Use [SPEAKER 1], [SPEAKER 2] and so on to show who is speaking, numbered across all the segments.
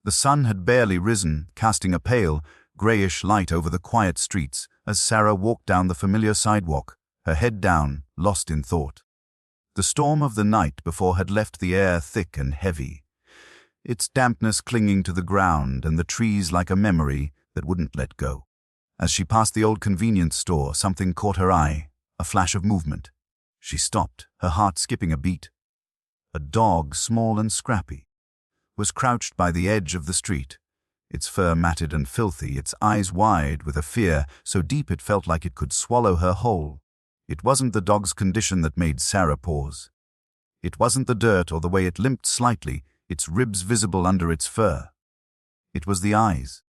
[SPEAKER 1] The sun had barely risen, casting a pale, grayish light over the quiet streets as Sarah walked down the familiar sidewalk, her head down, lost in thought. The storm of the night before had left the air thick and heavy, its dampness clinging to the ground and the trees like a memory that wouldn't let go. As she passed the old convenience store, something caught her eye, a flash of movement. She stopped, her heart skipping a beat. A dog, small and scrappy, was crouched by the edge of the street, its fur matted and filthy, its eyes wide with a fear so deep it felt like it could swallow her whole. It wasn't the dog's condition that made Sarah pause. It wasn't the dirt or the way it limped slightly, its ribs visible under its fur. It was the eyes.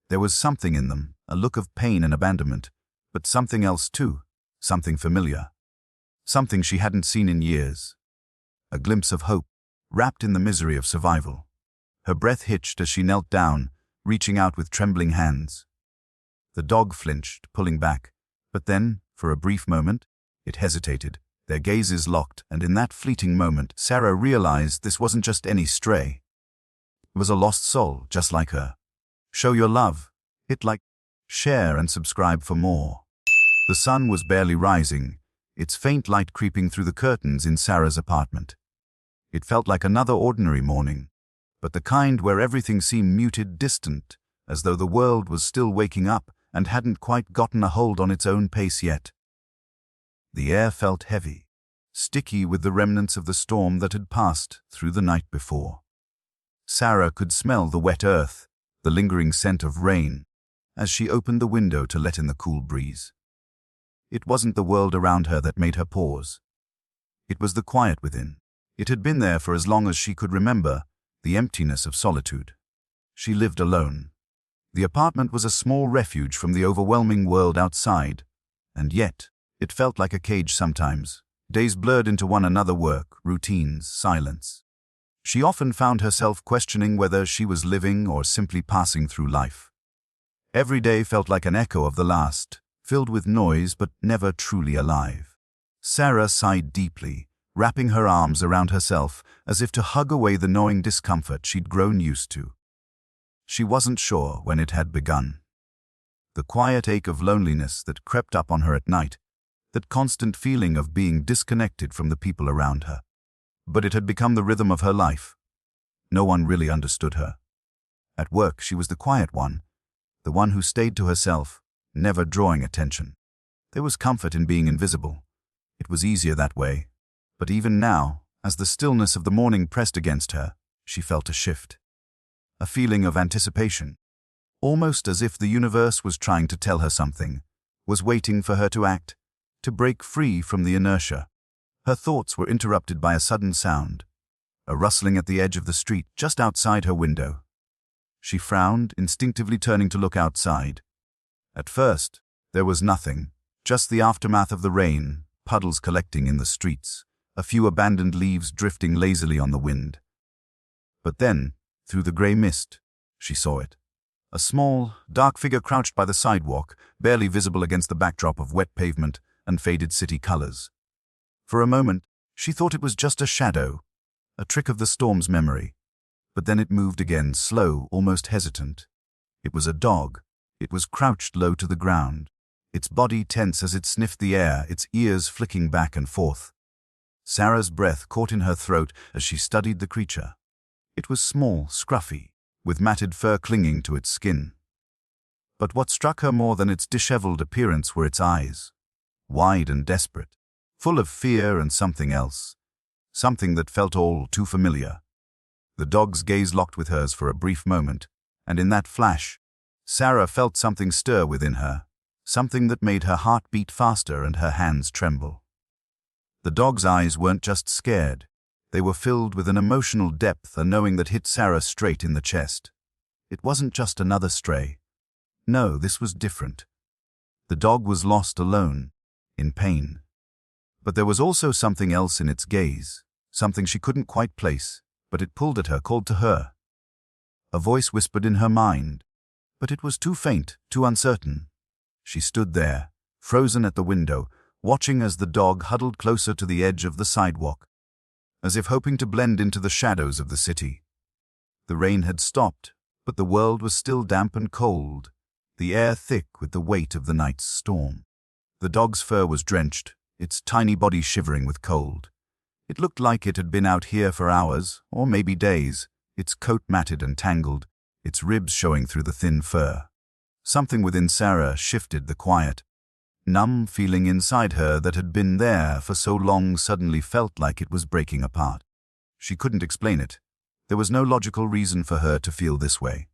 [SPEAKER 1] There was something in them, a look of pain and abandonment, but something else too, something familiar. Something she hadn't seen in years. A glimpse of hope, wrapped in the misery of survival. Her breath hitched as she knelt down, reaching out with trembling hands. The dog flinched, pulling back, but then, for a brief moment, it hesitated, their gazes locked, and in that fleeting moment, Sarah realized this wasn't just any stray. It was a lost soul, just like her. Show your love, hit like, share and subscribe for more. The sun was barely rising, its faint light creeping through the curtains in Sarah's apartment. It felt like another ordinary morning, but the kind where everything seemed muted, distant, as though the world was still waking up and hadn't quite gotten a hold on its own pace yet. The air felt heavy, sticky with the remnants of the storm that had passed through the night before. Sarah could smell the wet earth, the lingering scent of rain, as she opened the window to let in the cool breeze. It wasn't the world around her that made her pause. It was the quiet within. It had been there for as long as she could remember, the emptiness of solitude. She lived alone. The apartment was a small refuge from the overwhelming world outside, and yet, it felt like a cage sometimes. Days blurred into one another, work, routines, silence. She often found herself questioning whether she was living or simply passing through life. Every day felt like an echo of the last, filled with noise but never truly alive. Sarah sighed deeply, wrapping her arms around herself as if to hug away the gnawing discomfort she'd grown used to. She wasn't sure when it had begun. The quiet ache of loneliness that crept up on her at night, that constant feeling of being disconnected from the people around her. But it had become the rhythm of her life. No one really understood her. At work, she was the quiet one, the one who stayed to herself, never drawing attention. There was comfort in being invisible. It was easier that way. But even now, as the stillness of the morning pressed against her, she felt a shift. A feeling of anticipation. Almost as if the universe was trying to tell her something, was waiting for her to act, to break free from the inertia. Her thoughts were interrupted by a sudden sound, a rustling at the edge of the street just outside her window. She frowned, instinctively turning to look outside. At first, there was nothing, just the aftermath of the rain, puddles collecting in the streets, a few abandoned leaves drifting lazily on the wind. But then, through the grey mist, she saw it. A small, dark figure crouched by the sidewalk, barely visible against the backdrop of wet pavement and faded city colors. For a moment, she thought it was just a shadow, a trick of the storm's memory. But then it moved again, slow, almost hesitant. It was a dog. It was crouched low to the ground, its body tense as it sniffed the air, its ears flicking back and forth. Sarah's breath caught in her throat as she studied the creature. It was small, scruffy, with matted fur clinging to its skin. But what struck her more than its disheveled appearance were its eyes, wide and desperate, full of fear and something else, something that felt all too familiar. The dog's gaze locked with hers for a brief moment, and in that flash, Sarah felt something stir within her, something that made her heart beat faster and her hands tremble. The dog's eyes weren't just scared, they were filled with an emotional depth, a knowing that hit Sarah straight in the chest. It wasn't just another stray. No, this was different. The dog was lost alone, in pain. But there was also something else in its gaze, something she couldn't quite place, but it pulled at her, called to her. A voice whispered in her mind, but it was too faint, too uncertain. She stood there, frozen at the window, watching as the dog huddled closer to the edge of the sidewalk, as if hoping to blend into the shadows of the city. The rain had stopped, but the world was still damp and cold, the air thick with the weight of the night's storm. The dog's fur was drenched, its tiny body shivering with cold. It looked like it had been out here for hours, or maybe days, its coat matted and tangled, its ribs showing through the thin fur. Something within Sarah shifted the quiet. Numb feeling inside her that had been there for so long suddenly felt like it was breaking apart. She couldn't explain it. There was no logical reason for her to feel this way.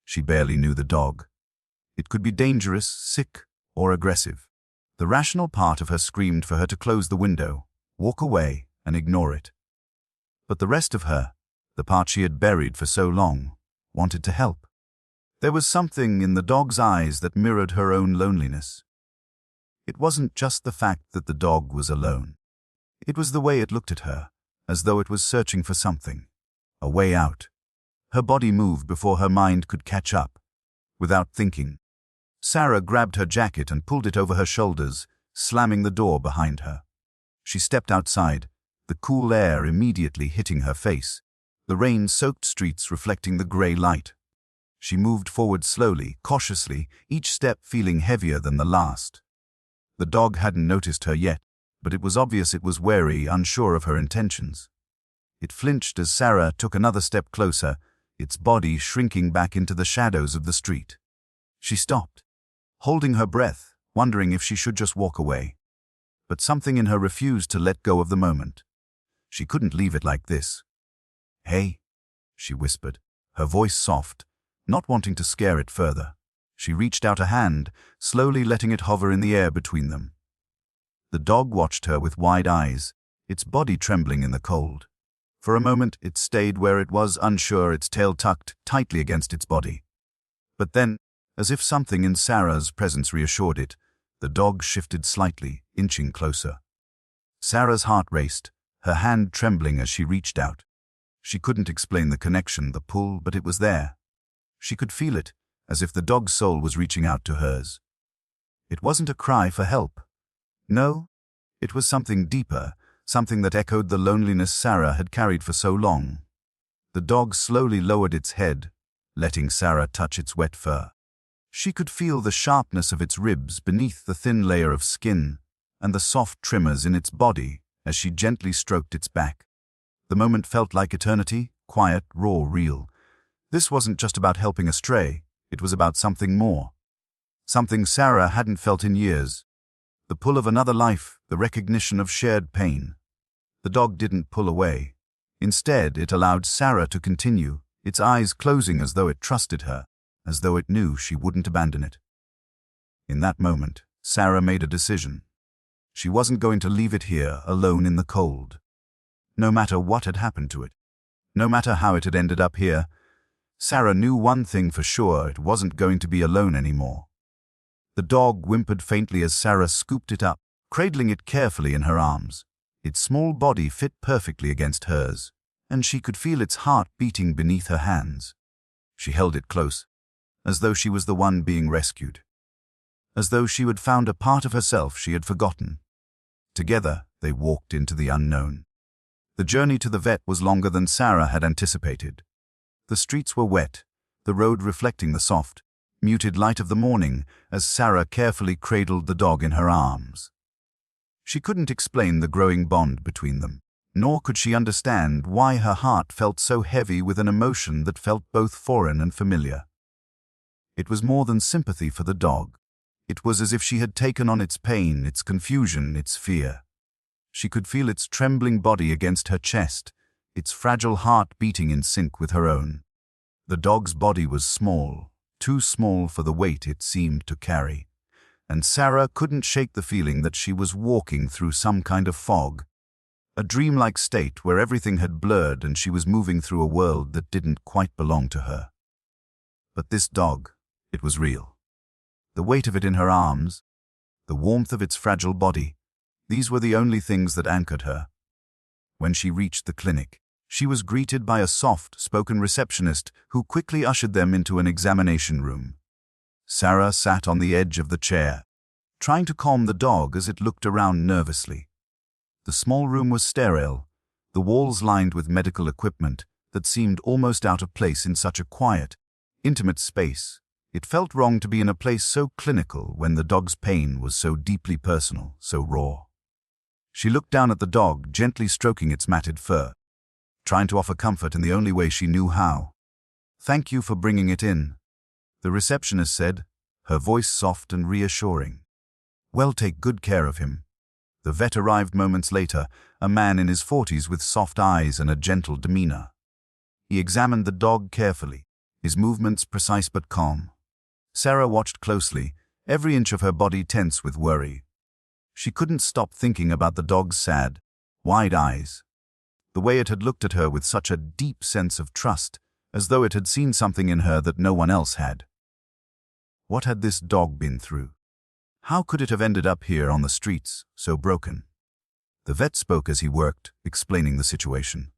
[SPEAKER 1] She barely knew the dog. It could be dangerous, sick, or aggressive. The rational part of her screamed for her to close the window, walk away, and ignore it. But the rest of her, the part she had buried for so long, wanted to help. There was something in the dog's eyes that mirrored her own loneliness. It wasn't just the fact that the dog was alone. It was the way it looked at her, as though it was searching for something, a way out. Her body moved before her mind could catch up. Without thinking, Sarah grabbed her jacket and pulled it over her shoulders, slamming the door behind her. She stepped outside, the cool air immediately hitting her face, the rain-soaked streets reflecting the grey light. She moved forward slowly, cautiously, each step feeling heavier than the last. The dog hadn't noticed her yet, but it was obvious it was wary, unsure of her intentions. It flinched as Sarah took another step closer, its body shrinking back into the shadows of the street. She stopped, holding her breath, wondering if she should just walk away. But something in her refused to let go of the moment. She couldn't leave it like this. "Hey," she whispered, her voice soft, not wanting to scare it further. She reached out a hand, slowly letting it hover in the air between them. The dog watched her with wide eyes, its body trembling in the cold. For a moment it stayed where it was, unsure, its tail tucked tightly against its body. But then, as if something in Sarah's presence reassured it, the dog shifted slightly, inching closer. Sarah's heart raced, her hand trembling as she reached out. She couldn't explain the connection, the pull, but it was there. She could feel it, as if the dog's soul was reaching out to hers. It wasn't a cry for help. No, it was something deeper, something that echoed the loneliness Sarah had carried for so long. The dog slowly lowered its head, letting Sarah touch its wet fur. She could feel the sharpness of its ribs beneath the thin layer of skin, and the soft tremors in its body as she gently stroked its back. The moment felt like eternity, quiet, raw, real. This wasn't just about helping a stray, it was about something more. Something Sarah hadn't felt in years. The pull of another life, the recognition of shared pain. The dog didn't pull away. Instead, it allowed Sarah to continue, its eyes closing as though it trusted her, as though it knew she wouldn't abandon it. In that moment, Sarah made a decision. She wasn't going to leave it here, alone in the cold. No matter what had happened to it, no matter how it had ended up here, Sarah knew one thing for sure: it wasn't going to be alone anymore. The dog whimpered faintly as Sarah scooped it up, cradling it carefully in her arms. Its small body fit perfectly against hers, and she could feel its heart beating beneath her hands. She held it close, as though she was the one being rescued. As though she had found a part of herself she had forgotten. Together, they walked into the unknown. The journey to the vet was longer than Sarah had anticipated. The streets were wet, the road reflecting the soft, muted light of the morning as Sarah carefully cradled the dog in her arms. She couldn't explain the growing bond between them, nor could she understand why her heart felt so heavy with an emotion that felt both foreign and familiar. It was more than sympathy for the dog. It was as if she had taken on its pain, its confusion, its fear. She could feel its trembling body against her chest, its fragile heart beating in sync with her own. The dog's body was small, too small for the weight it seemed to carry, and Sarah couldn't shake the feeling that she was walking through some kind of fog, a dreamlike state where everything had blurred and she was moving through a world that didn't quite belong to her. But this dog, it was real. The weight of it in her arms, the warmth of its fragile body, these were the only things that anchored her. When she reached the clinic, she was greeted by a soft-spoken receptionist who quickly ushered them into an examination room. Sarah sat on the edge of the chair, trying to calm the dog as it looked around nervously. The small room was sterile, the walls lined with medical equipment, that seemed almost out of place in such a quiet, intimate space. It felt wrong to be in a place so clinical when the dog's pain was so deeply personal, so raw. She looked down at the dog, gently stroking its matted fur, trying to offer comfort in the only way she knew how. "Thank you for bringing it in," the receptionist said, her voice soft and reassuring. "Well, take good care of him." The vet arrived moments later, a man in his 40s with soft eyes and a gentle demeanor. He examined the dog carefully, his movements precise but calm. Sarah watched closely, every inch of her body tense with worry. She couldn't stop thinking about the dog's sad, wide eyes, the way it had looked at her with such a deep sense of trust, as though it had seen something in her that no one else had. What had this dog been through? How could it have ended up here on the streets, so broken? The vet spoke as he worked, explaining the situation.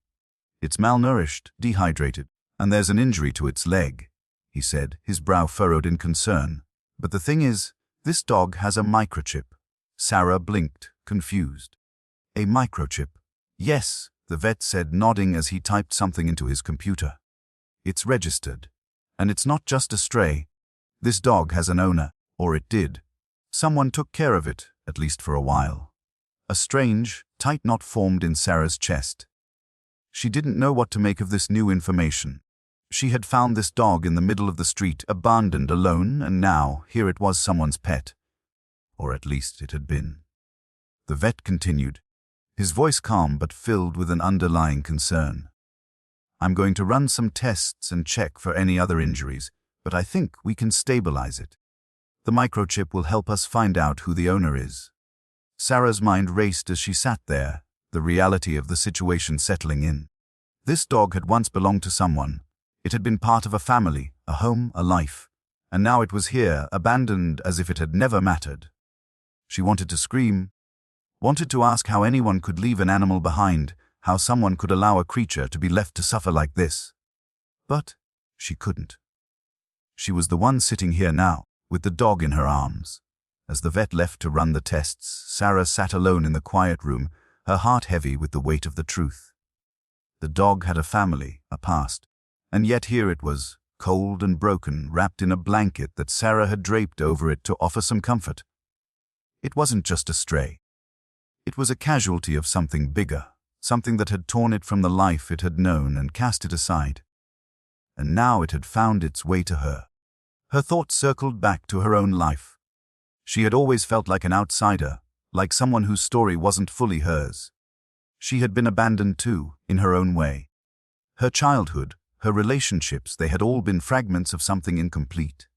[SPEAKER 1] "It's malnourished, dehydrated, and there's an injury to its leg," he said, his brow furrowed in concern. "But the thing is, this dog has a microchip." Sarah blinked, confused. "A microchip?" "Yes," the vet said, nodding as he typed something into his computer. "It's registered. And it's not just a stray. This dog has an owner, or it did. Someone took care of it, at least for a while." A strange, tight knot formed in Sarah's chest. She didn't know what to make of this new information. She had found this dog in the middle of the street, abandoned, alone, and now here it was, someone's pet. Or at least it had been. The vet continued, his voice calm but filled with an underlying concern. "I'm going to run some tests and check for any other injuries, but I think we can stabilize it. The microchip will help us find out who the owner is." Sarah's mind raced as she sat there, the reality of the situation settling in. This dog had once belonged to someone. It had been part of a family, a home, a life. And now it was here, abandoned as if it had never mattered. She wanted to scream, wanted to ask how anyone could leave an animal behind, how someone could allow a creature to be left to suffer like this. But she couldn't. She was the one sitting here now, with the dog in her arms. As the vet left to run the tests, Sarah sat alone in the quiet room, her heart heavy with the weight of the truth. The dog had a family, a past, and yet here it was, cold and broken, wrapped in a blanket that Sarah had draped over it to offer some comfort. It wasn't just a stray. It was a casualty of something bigger, something that had torn it from the life it had known and cast it aside. And now it had found its way to her. Her thoughts circled back to her own life. She had always felt like an outsider, like someone whose story wasn't fully hers. She had been abandoned too, in her own way. Her childhood, her relationships, they had all been fragments of something incomplete.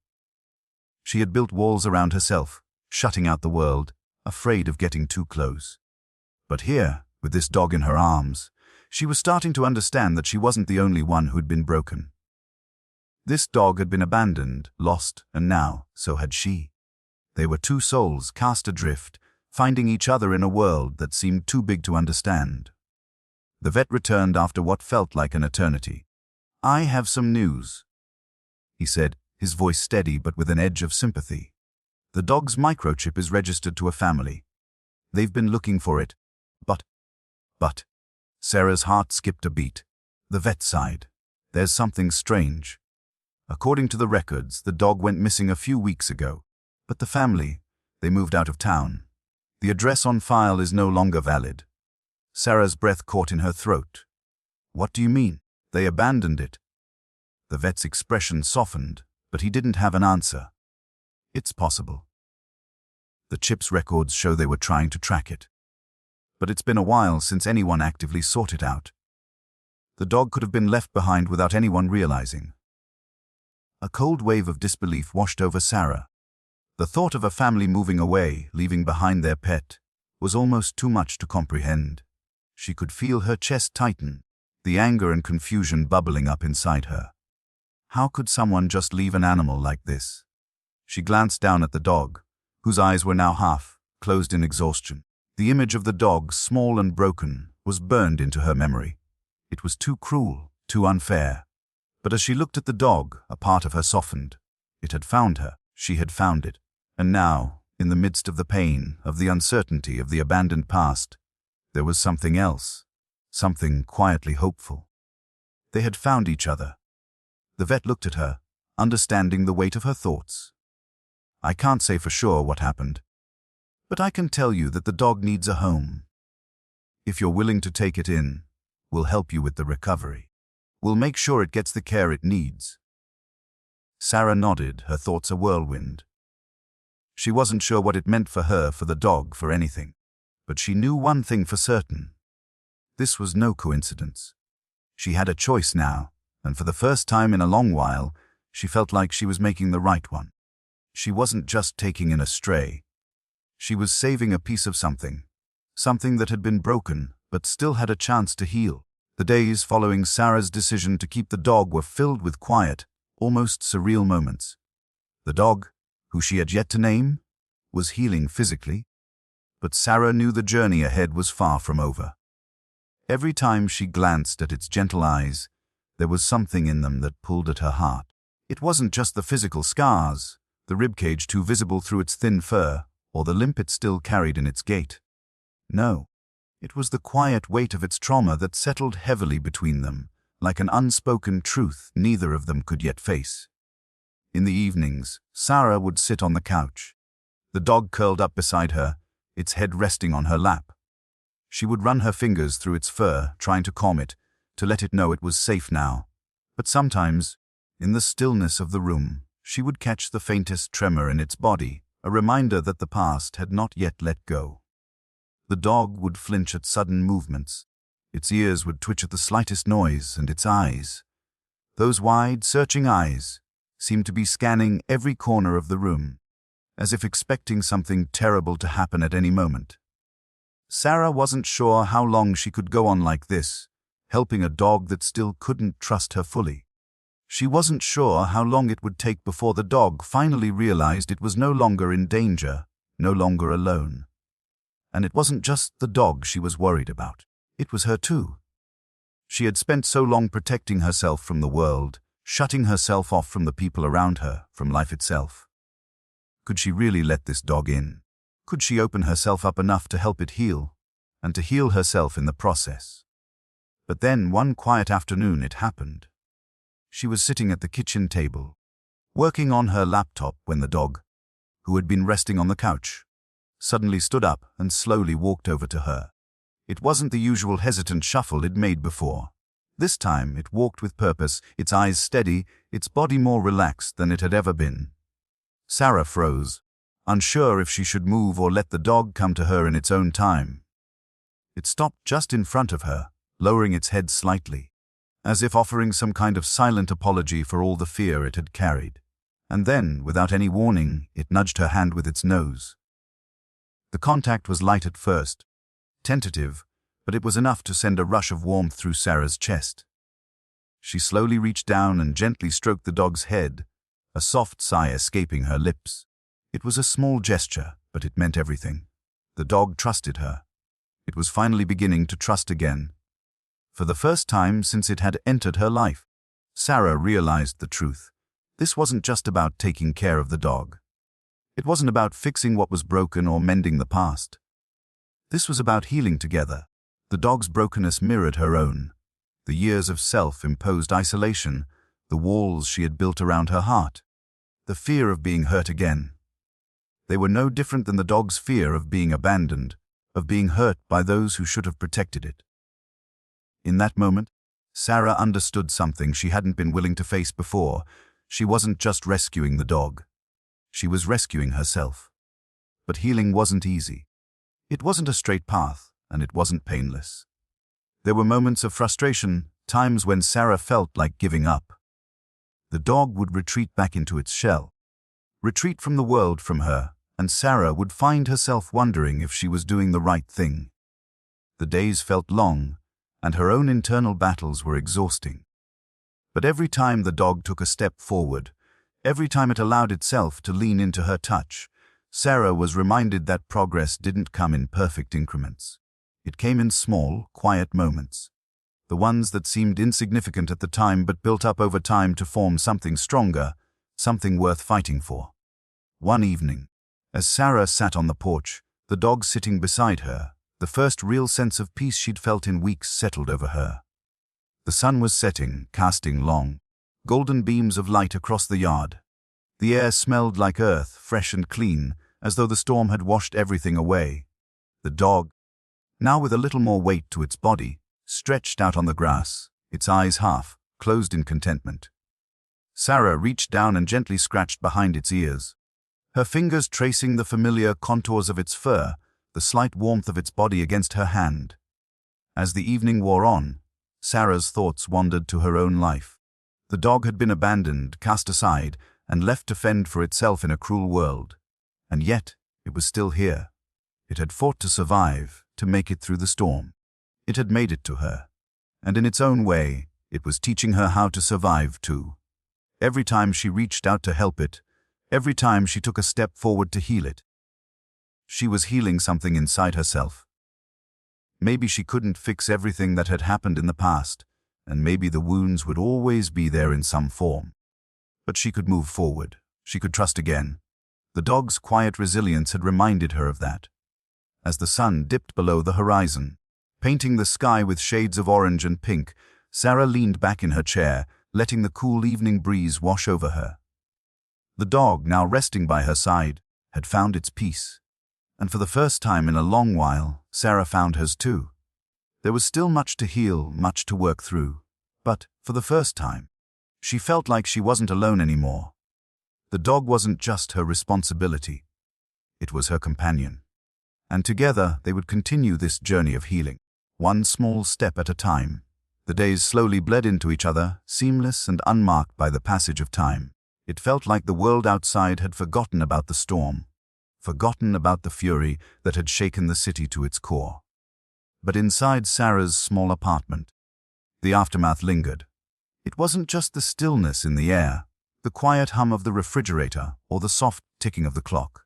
[SPEAKER 1] She had built walls around herself, shutting out the world, afraid of getting too close. But here, with this dog in her arms, she was starting to understand that she wasn't the only one who'd been broken. This dog had been abandoned, lost, and now, so had she. They were two souls cast adrift, finding each other in a world that seemed too big to understand. The vet returned after what felt like an eternity. "I have some news," he said, his voice steady but with an edge of sympathy. "The dog's microchip is registered to a family. They've been looking for it, but... Sarah's heart skipped a beat. The vet sighed. "There's something strange. According to the records, the dog went missing a few weeks ago, but the family, they moved out of town. The address on file is no longer valid." Sarah's breath caught in her throat. "What do you mean? They abandoned it?" The vet's expression softened, but he didn't have an answer. "It's possible. The chip's records show they were trying to track it. But it's been a while since anyone actively sought it out. The dog could have been left behind without anyone realizing." A cold wave of disbelief washed over Sarah. The thought of a family moving away, leaving behind their pet, was almost too much to comprehend. She could feel her chest tighten, the anger and confusion bubbling up inside her. How could someone just leave an animal like this? She glanced down at the dog, whose eyes were now half closed in exhaustion. The image of the dog, small and broken, was burned into her memory. It was too cruel, too unfair. But as she looked at the dog, a part of her softened. It had found her, she had found it. And now, in the midst of the pain, of the uncertainty of the abandoned past, there was something else, something quietly hopeful. They had found each other. The vet looked at her, understanding the weight of her thoughts. "I can't say for sure what happened, but I can tell you that the dog needs a home. If you're willing to take it in, we'll help you with the recovery. We'll make sure it gets the care it needs." Sarah nodded, her thoughts a whirlwind. She wasn't sure what it meant for her, for the dog, for anything. But she knew one thing for certain. This was no coincidence. She had a choice now, and for the first time in a long while, she felt like she was making the right one. She wasn't just taking in a stray. She was saving a piece of something that had been broken, but still had a chance to heal. The days following Sarah's decision to keep the dog were filled with quiet, almost surreal moments. The dog, who she had yet to name, was healing physically, but Sarah knew the journey ahead was far from over. Every time she glanced at its gentle eyes, there was something in them that pulled at her heart. It wasn't just the physical scars, the ribcage too visible through its thin fur, or the limp it still carried in its gait. No, it was the quiet weight of its trauma that settled heavily between them, like an unspoken truth neither of them could yet face. In the evenings, Sarah would sit on the couch, the dog curled up beside her, its head resting on her lap. She would run her fingers through its fur, trying to calm it, to let it know it was safe now. But sometimes, in the stillness of the room, she would catch the faintest tremor in its body, a reminder that the past had not yet let go. The dog would flinch at sudden movements. Its ears would twitch at the slightest noise, and its eyes, those wide, searching eyes, seemed to be scanning every corner of the room, as if expecting something terrible to happen at any moment. Sarah wasn't sure how long she could go on like this, helping a dog that still couldn't trust her fully. She wasn't sure how long it would take before the dog finally realized it was no longer in danger, no longer alone. And it wasn't just the dog she was worried about. It was her too. She had spent so long protecting herself from the world, shutting herself off from the people around her, from life itself. Could she really let this dog in? Could she open herself up enough to help it heal, and to heal herself in the process? But then, one quiet afternoon, it happened. She was sitting at the kitchen table, working on her laptop when the dog, who had been resting on the couch, suddenly stood up and slowly walked over to her. It wasn't the usual hesitant shuffle it made before. This time it walked with purpose, its eyes steady, its body more relaxed than it had ever been. Sarah froze, unsure if she should move or let the dog come to her in its own time. It stopped just in front of her, lowering its head slightly, as if offering some kind of silent apology for all the fear it had carried. And then, without any warning, it nudged her hand with its nose. The contact was light at first, tentative, but it was enough to send a rush of warmth through Sarah's chest. She slowly reached down and gently stroked the dog's head, a soft sigh escaping her lips. It was a small gesture, but it meant everything. The dog trusted her. It was finally beginning to trust again. For the first time since it had entered her life, Sarah realized the truth. This wasn't just about taking care of the dog. It wasn't about fixing what was broken or mending the past. This was about healing together. The dog's brokenness mirrored her own. The years of self-imposed isolation, the walls she had built around her heart, the fear of being hurt again. They were no different than the dog's fear of being abandoned, of being hurt by those who should have protected it. In that moment, Sarah understood something she hadn't been willing to face before. She wasn't just rescuing the dog. She was rescuing herself. But healing wasn't easy. It wasn't a straight path, and it wasn't painless. There were moments of frustration, times when Sarah felt like giving up. The dog would retreat back into its shell, retreat from the world from her, and Sarah would find herself wondering if she was doing the right thing. The days felt long, and her own internal battles were exhausting. But every time the dog took a step forward, every time it allowed itself to lean into her touch, Sarah was reminded that progress didn't come in perfect increments. It came in small, quiet moments. The ones that seemed insignificant at the time but built up over time to form something stronger, something worth fighting for. One evening, as Sarah sat on the porch, the dog sitting beside her, the first real sense of peace she'd felt in weeks settled over her. The sun was setting, casting long, golden beams of light across the yard. The air smelled like earth, fresh and clean, as though the storm had washed everything away. The dog, now with a little more weight to its body, stretched out on the grass, its eyes half closed in contentment. Sarah reached down and gently scratched behind its ears, her fingers tracing the familiar contours of its fur, the slight warmth of its body against her hand. As the evening wore on, Sarah's thoughts wandered to her own life. The dog had been abandoned, cast aside, and left to fend for itself in a cruel world. And yet, it was still here. It had fought to survive, to make it through the storm. It had made it to her. And in its own way, it was teaching her how to survive too. Every time she reached out to help it, every time she took a step forward to heal it, she was healing something inside herself. Maybe she couldn't fix everything that had happened in the past, and maybe the wounds would always be there in some form. But she could move forward. She could trust again. The dog's quiet resilience had reminded her of that. As the sun dipped below the horizon, painting the sky with shades of orange and pink, Sarah leaned back in her chair, letting the cool evening breeze wash over her. The dog, now resting by her side, had found its peace. And for the first time in a long while, Sarah found hers too. There was still much to heal, much to work through. But, for the first time, she felt like she wasn't alone anymore. The dog wasn't just her responsibility. It was her companion. And together they would continue this journey of healing, one small step at a time. The days slowly bled into each other, seamless and unmarked by the passage of time. It felt like the world outside had forgotten about the storm, forgotten about the fury that had shaken the city to its core. But inside Sarah's small apartment, the aftermath lingered. It wasn't just the stillness in the air, the quiet hum of the refrigerator, or the soft ticking of the clock.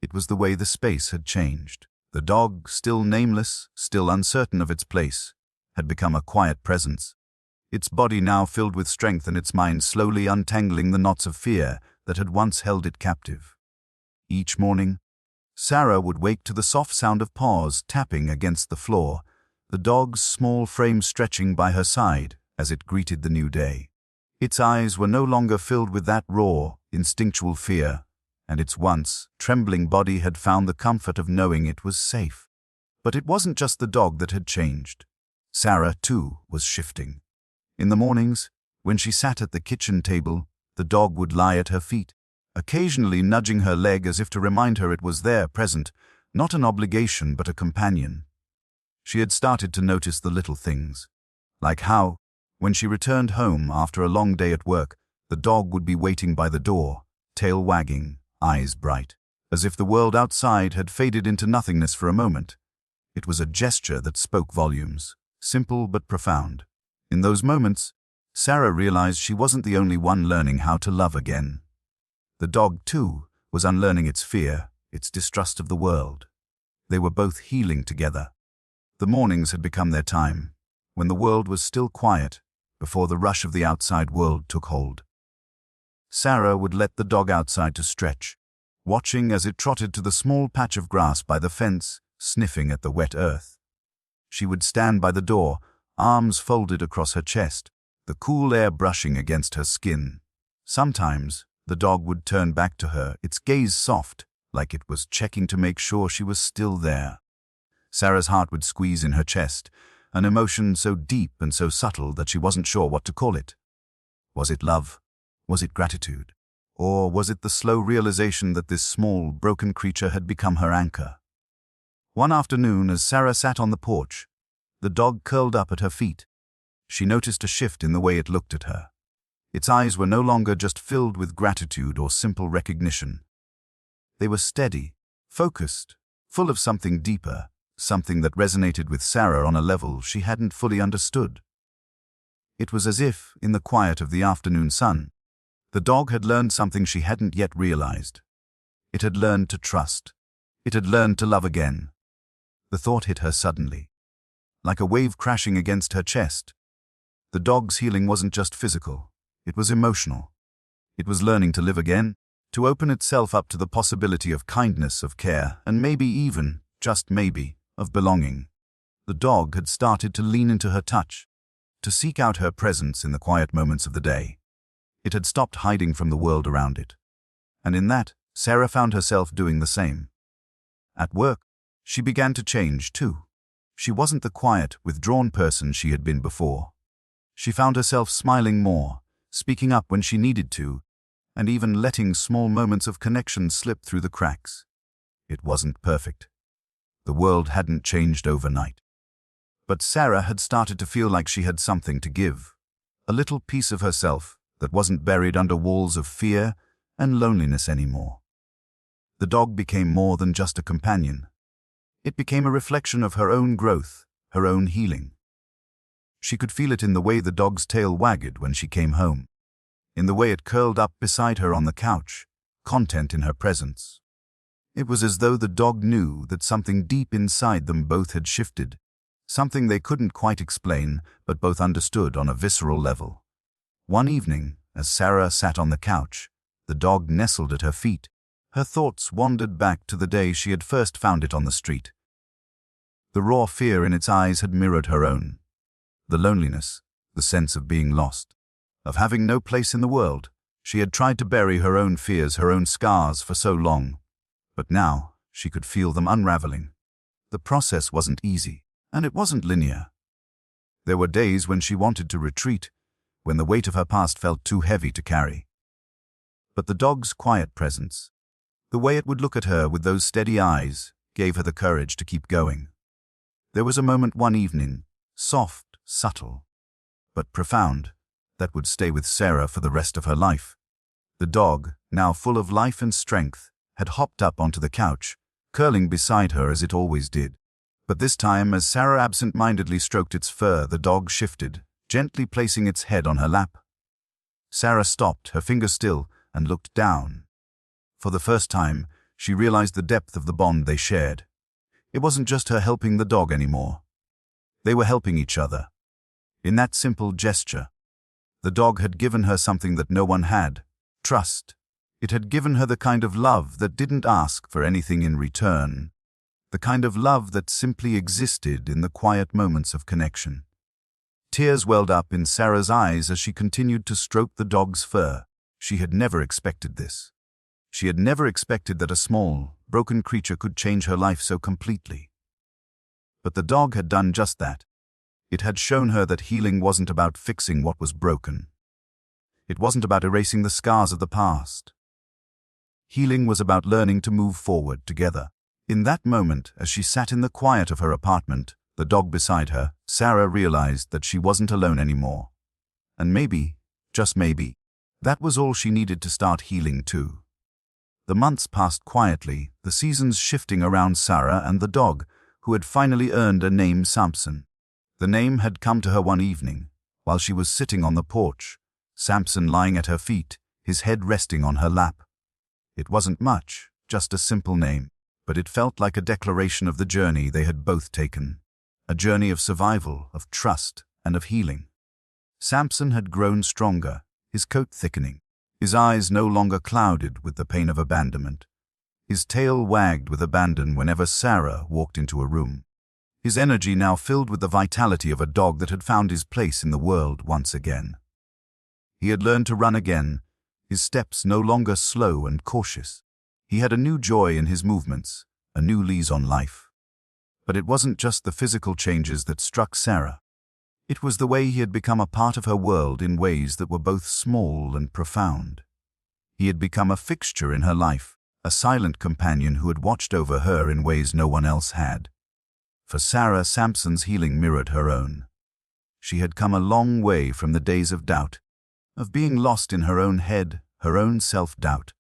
[SPEAKER 1] It was the way the space had changed. The dog, still nameless, still uncertain of its place, had become a quiet presence, its body now filled with strength and its mind slowly untangling the knots of fear that had once held it captive. Each morning, Sarah would wake to the soft sound of paws tapping against the floor, the dog's small frame stretching by her side as it greeted the new day. Its eyes were no longer filled with that raw, instinctual fear, and its once trembling body had found the comfort of knowing it was safe. But it wasn't just the dog that had changed. Sarah, too, was shifting. In the mornings, when she sat at the kitchen table, the dog would lie at her feet, occasionally nudging her leg as if to remind her it was there, present, not an obligation but a companion. She had started to notice the little things, like how, when she returned home after a long day at work, the dog would be waiting by the door, tail wagging, eyes bright, as if the world outside had faded into nothingness for a moment. It was a gesture that spoke volumes, simple but profound. In those moments, Sarah realized she wasn't the only one learning how to love again. The dog, too, was unlearning its fear, its distrust of the world. They were both healing together. The mornings had become their time, when the world was still quiet, before the rush of the outside world took hold. Sarah would let the dog outside to stretch, watching as it trotted to the small patch of grass by the fence, sniffing at the wet earth. She would stand by the door, arms folded across her chest, the cool air brushing against her skin. Sometimes, the dog would turn back to her, its gaze soft, like it was checking to make sure she was still there. Sarah's heart would squeeze in her chest, an emotion so deep and so subtle that she wasn't sure what to call it. Was it love? Was it gratitude? Or was it the slow realization that this small, broken creature had become her anchor? One afternoon, as Sarah sat on the porch, the dog curled up at her feet. She noticed a shift in the way it looked at her. Its eyes were no longer just filled with gratitude or simple recognition. They were steady, focused, full of something deeper, something that resonated with Sarah on a level she hadn't fully understood. It was as if, in the quiet of the afternoon sun, the dog had learned something she hadn't yet realized. It had learned to trust. It had learned to love again. The thought hit her suddenly, like a wave crashing against her chest. The dog's healing wasn't just physical, it was emotional. It was learning to live again, to open itself up to the possibility of kindness, of care, and maybe even, just maybe, of belonging. The dog had started to lean into her touch, to seek out her presence in the quiet moments of the day. It had stopped hiding from the world around it. And in that, Sarah found herself doing the same. At work, she began to change too. She wasn't the quiet, withdrawn person she had been before. She found herself smiling more, speaking up when she needed to, and even letting small moments of connection slip through the cracks. It wasn't perfect. The world hadn't changed overnight. But Sarah had started to feel like she had something to give, a little piece of herself that wasn't buried under walls of fear and loneliness anymore. The dog became more than just a companion. It became a reflection of her own growth, her own healing. She could feel it in the way the dog's tail wagged when she came home, in the way it curled up beside her on the couch, content in her presence. It was as though the dog knew that something deep inside them both had shifted, something they couldn't quite explain, but both understood on a visceral level. One evening, as Sarah sat on the couch, the dog nestled at her feet. Her thoughts wandered back to the day she had first found it on the street. The raw fear in its eyes had mirrored her own. The loneliness, the sense of being lost, of having no place in the world. She had tried to bury her own fears, her own scars for so long. But now, she could feel them unraveling. The process wasn't easy, and it wasn't linear. There were days when she wanted to retreat, when the weight of her past felt too heavy to carry. But the dog's quiet presence, the way it would look at her with those steady eyes, gave her the courage to keep going. There was a moment one evening, soft, subtle, but profound, that would stay with Sarah for the rest of her life. The dog, now full of life and strength, had hopped up onto the couch, curling beside her as it always did. But this time, as Sarah absent-mindedly stroked its fur, the dog shifted, gently placing its head on her lap. Sarah stopped, her fingers still, and looked down. For the first time, she realized the depth of the bond they shared. It wasn't just her helping the dog anymore. They were helping each other. In that simple gesture, the dog had given her something that no one had: trust. It had given her the kind of love that didn't ask for anything in return, the kind of love that simply existed in the quiet moments of connection. Tears welled up in Sarah's eyes as she continued to stroke the dog's fur. She had never expected this. She had never expected that a small, broken creature could change her life so completely. But the dog had done just that. It had shown her that healing wasn't about fixing what was broken. It wasn't about erasing the scars of the past. Healing was about learning to move forward together. In that moment, as she sat in the quiet of her apartment, the dog beside her, Sarah realized that she wasn't alone anymore. And maybe, just maybe, that was all she needed to start healing too. The months passed quietly, the seasons shifting around Sarah and the dog, who had finally earned a name, Sampson. The name had come to her one evening, while she was sitting on the porch, Sampson lying at her feet, his head resting on her lap. It wasn't much, just a simple name, but it felt like a declaration of the journey they had both taken. A journey of survival, of trust, and of healing. Sampson had grown stronger, his coat thickening, his eyes no longer clouded with the pain of abandonment. His tail wagged with abandon whenever Sarah walked into a room. His energy now filled with the vitality of a dog that had found his place in the world once again. He had learned to run again, his steps no longer slow and cautious. He had a new joy in his movements, a new lease on life. But it wasn't just the physical changes that struck Sarah. It was the way he had become a part of her world in ways that were both small and profound. He had become a fixture in her life, a silent companion who had watched over her in ways no one else had. For Sarah, Sampson's healing mirrored her own. She had come a long way from the days of doubt, of being lost in her own head, her own self-doubt.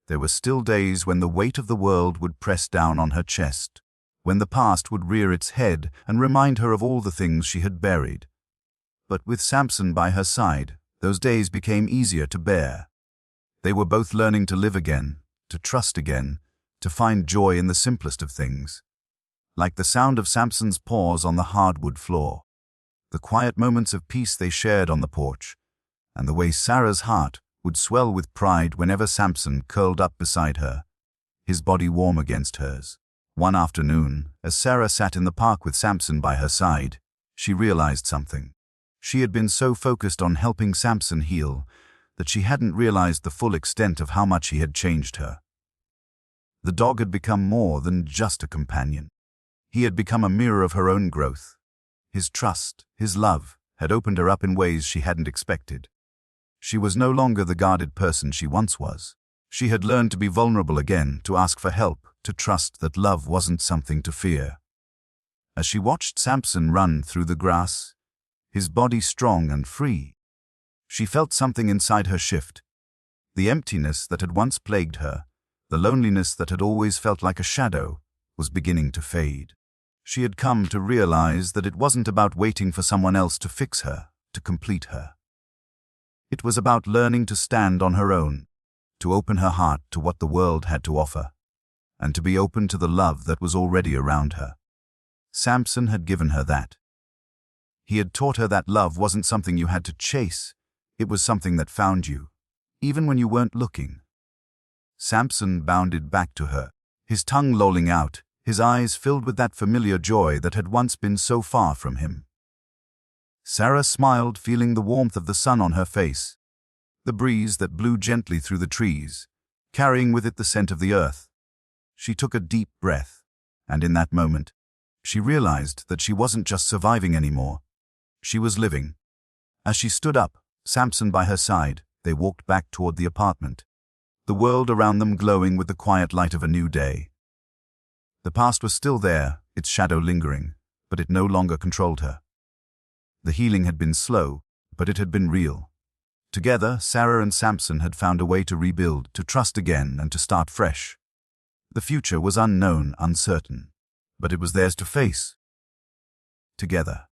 [SPEAKER 1] There were still days when the weight of the world would press down on her chest, when the past would rear its head and remind her of all the things she had buried. But with Sampson by her side, those days became easier to bear. They were both learning to live again, to trust again, to find joy in the simplest of things. Like the sound of Sampson's paws on the hardwood floor, the quiet moments of peace they shared on the porch, and the way Sarah's heart would swell with pride whenever Sampson curled up beside her, his body warm against hers. One afternoon, as Sarah sat in the park with Sampson by her side, she realized something. She had been so focused on helping Sampson heal that she hadn't realized the full extent of how much he had changed her. The dog had become more than just a companion. He had become a mirror of her own growth. His trust, his love, had opened her up in ways she hadn't expected. She was no longer the guarded person she once was. She had learned to be vulnerable again, to ask for help, to trust that love wasn't something to fear. As she watched Sampson run through the grass, his body strong and free, she felt something inside her shift. The emptiness that had once plagued her, the loneliness that had always felt like a shadow, was beginning to fade. She had come to realize that it wasn't about waiting for someone else to fix her, to complete her. It was about learning to stand on her own, to open her heart to what the world had to offer, and to be open to the love that was already around her. Sampson had given her that. He had taught her that love wasn't something you had to chase, it was something that found you, even when you weren't looking. Sampson bounded back to her, his tongue lolling out, his eyes filled with that familiar joy that had once been so far from him. Sarah smiled, feeling the warmth of the sun on her face, the breeze that blew gently through the trees, carrying with it the scent of the earth. She took a deep breath, and in that moment, she realized that she wasn't just surviving anymore. She was living. As she stood up, Sampson by her side, they walked back toward the apartment, the world around them glowing with the quiet light of a new day. The past was still there, its shadow lingering, but it no longer controlled her. The healing had been slow, but it had been real. Together, Sarah and Sampson had found a way to rebuild, to trust again, and to start fresh. The future was unknown, uncertain, but it was theirs to face. Together.